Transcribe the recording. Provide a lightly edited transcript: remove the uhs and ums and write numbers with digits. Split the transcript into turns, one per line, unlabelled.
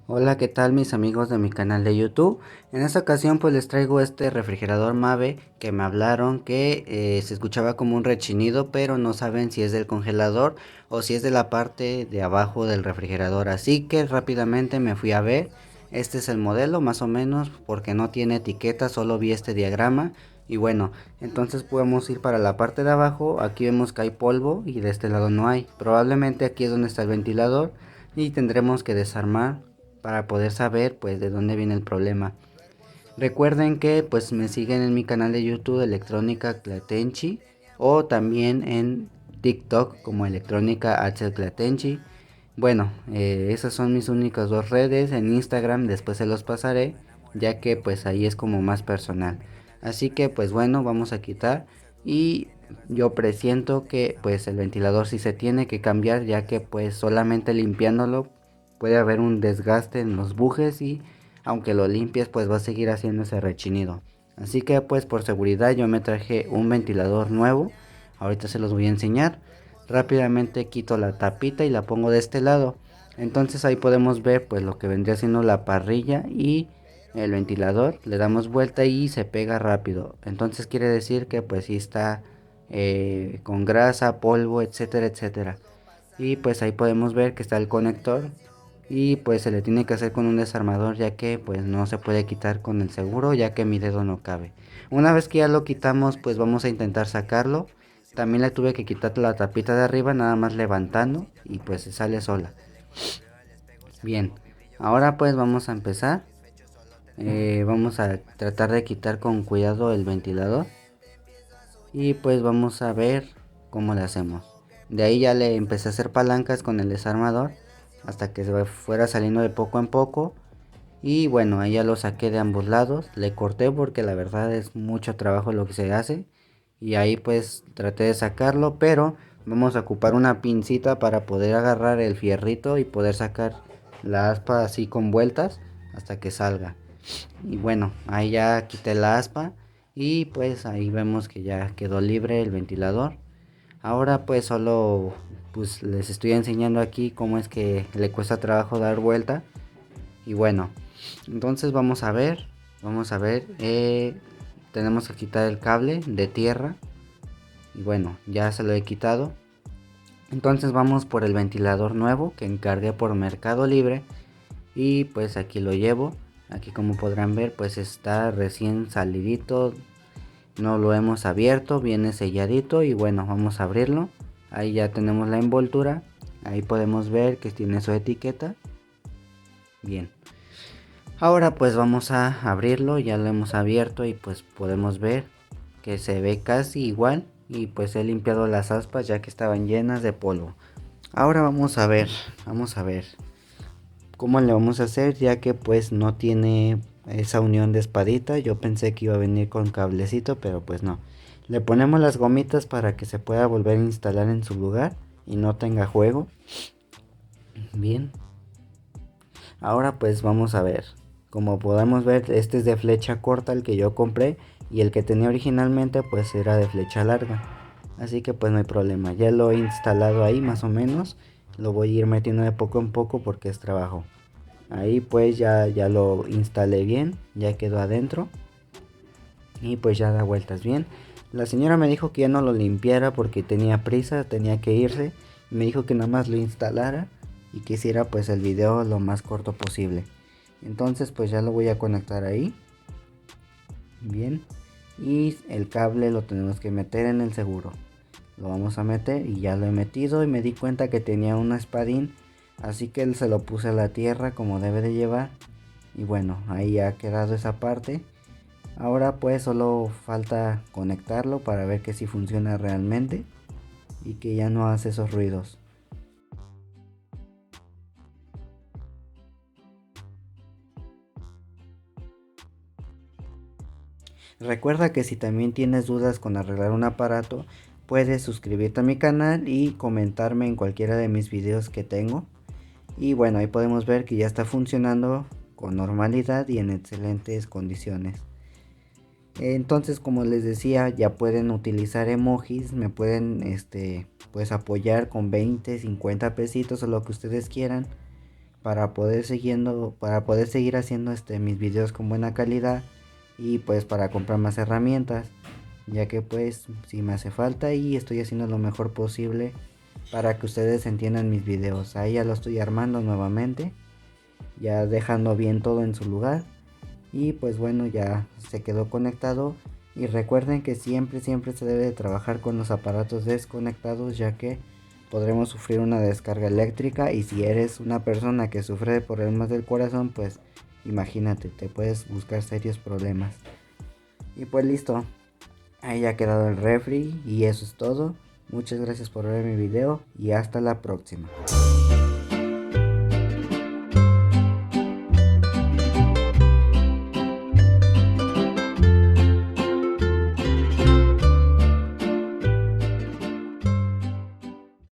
Hola, ¿qué tal mis amigos de mi canal de YouTube? En esta ocasión pues les traigo este refrigerador Mave que me hablaron que se escuchaba como un rechinido, pero no saben si es del congelador o si es de la parte de abajo del refrigerador. Así que rápidamente me fui a ver. Este es el modelo más o menos porque no tiene etiqueta, solo vi este diagrama. Y bueno, entonces podemos ir para la parte de abajo. Aquí vemos que hay polvo y de este lado no hay. Probablemente aquí es donde está el ventilador y tendremos que desarmar para poder saber pues de dónde viene el problema. Recuerden que pues me siguen en mi canal de YouTube Electrónica Clatenchi o también en TikTok como Electrónica Axel Clatenchi. Bueno, esas son mis únicas dos redes. En Instagram después se los pasaré, ya que pues ahí es como más personal. Así que pues bueno, vamos a quitar y yo presiento que pues el ventilador sí se tiene que cambiar, ya que pues solamente limpiándolo puede haber un desgaste en los bujes y aunque lo limpies pues va a seguir haciendo ese rechinido. Así que pues por seguridad yo me traje un ventilador nuevo. Ahorita se los voy a enseñar. Rápidamente quito la tapita y la pongo de este lado. Entonces ahí podemos ver pues lo que vendría siendo la parrilla y el ventilador. Le damos vuelta y se pega rápido. Entonces quiere decir que pues sí está con grasa, polvo, etcétera, etcétera. Y pues ahí podemos ver que está el conector y pues se le tiene que hacer con un desarmador, ya que pues no se puede quitar con el seguro, ya que mi dedo no cabe. Una vez que ya lo quitamos pues vamos a intentar sacarlo. También le tuve que quitar la tapita de arriba nada más levantando y pues se sale sola. Bien, ahora pues vamos a empezar. Vamos a tratar de quitar con cuidado el ventilador y pues vamos a ver cómo le hacemos. De ahí ya le empecé a hacer palancas con el desarmador hasta que se fuera saliendo de poco en poco. Y bueno, ahí ya lo saqué de ambos lados. Le corté porque la verdad es mucho trabajo lo que se hace. Y ahí pues traté de sacarlo, pero vamos a ocupar una pincita para poder agarrar el fierrito y poder sacar la aspa así con vueltas hasta que salga. Y bueno, ahí ya quité la aspa y pues ahí vemos que ya quedó libre el ventilador. Ahora pues solo pues les estoy enseñando aquí cómo es que le cuesta trabajo dar vuelta. Y bueno, entonces vamos a ver, tenemos que quitar el cable de tierra. Y bueno, ya se lo he quitado. Entonces vamos por el ventilador nuevo que encargué por Mercado Libre. Y pues aquí lo llevo. Aquí como podrán ver pues está recién salidito. No lo hemos abierto, viene selladito. Y bueno, vamos a abrirlo. Ahí ya tenemos la envoltura. Ahí podemos ver que tiene su etiqueta. Bien. Ahora pues vamos a abrirlo, ya lo hemos abierto y pues podemos ver que se ve casi igual y pues he limpiado las aspas ya que estaban llenas de polvo. Ahora vamos a ver cómo le vamos a hacer, ya que pues no tiene esa unión de espadita. Yo pensé que iba a venir con cablecito, pero pues no. Le ponemos las gomitas para que se pueda volver a instalar en su lugar y no tenga juego. Bien. Ahora pues vamos a ver. Como podemos ver, este es de flecha corta el que yo compré y el que tenía originalmente pues era de flecha larga. Así que pues no hay problema. Ya lo he instalado ahí más o menos. Lo voy a ir metiendo de poco en poco porque es trabajo. Ahí pues ya lo instalé bien, ya quedó adentro y pues ya da vueltas bien. La señora me dijo que ya no lo limpiara porque tenía prisa, tenía que irse. Me dijo que nada más lo instalara y que hiciera pues el video lo más corto posible. Entonces pues ya lo voy a conectar ahí. Bien. Y el cable lo tenemos que meter en el seguro. Lo vamos a meter y ya lo he metido y me di cuenta que tenía un espadín. Así que se lo puse a la tierra como debe de llevar. Y bueno, ahí ha quedado esa parte. Ahora pues solo falta conectarlo para ver que si funciona realmente y que ya no hace esos ruidos. Recuerda que si también tienes dudas con arreglar un aparato, puedes suscribirte a mi canal y comentarme en cualquiera de mis videos que tengo. Y bueno, ahí podemos ver que ya está funcionando con normalidad y en excelentes condiciones. Entonces, como les decía, ya pueden utilizar emojis, me pueden pues apoyar con 20, 50 pesitos o lo que ustedes quieran para poder seguir haciendo mis videos con buena calidad, y pues para comprar más herramientas, ya que pues si me hace falta y estoy haciendo lo mejor posible para que ustedes entiendan mis videos. Ahí ya lo estoy armando nuevamente, ya dejando bien todo en su lugar, y pues bueno, ya se quedó conectado. Y recuerden que siempre se debe de trabajar con los aparatos desconectados, ya que podremos sufrir una descarga eléctrica, y si eres una persona que sufre de problemas del corazón, pues imagínate, te puedes buscar serios problemas. Y pues listo, ahí ya ha quedado el refri y eso es todo. Muchas gracias por ver mi video y hasta la próxima.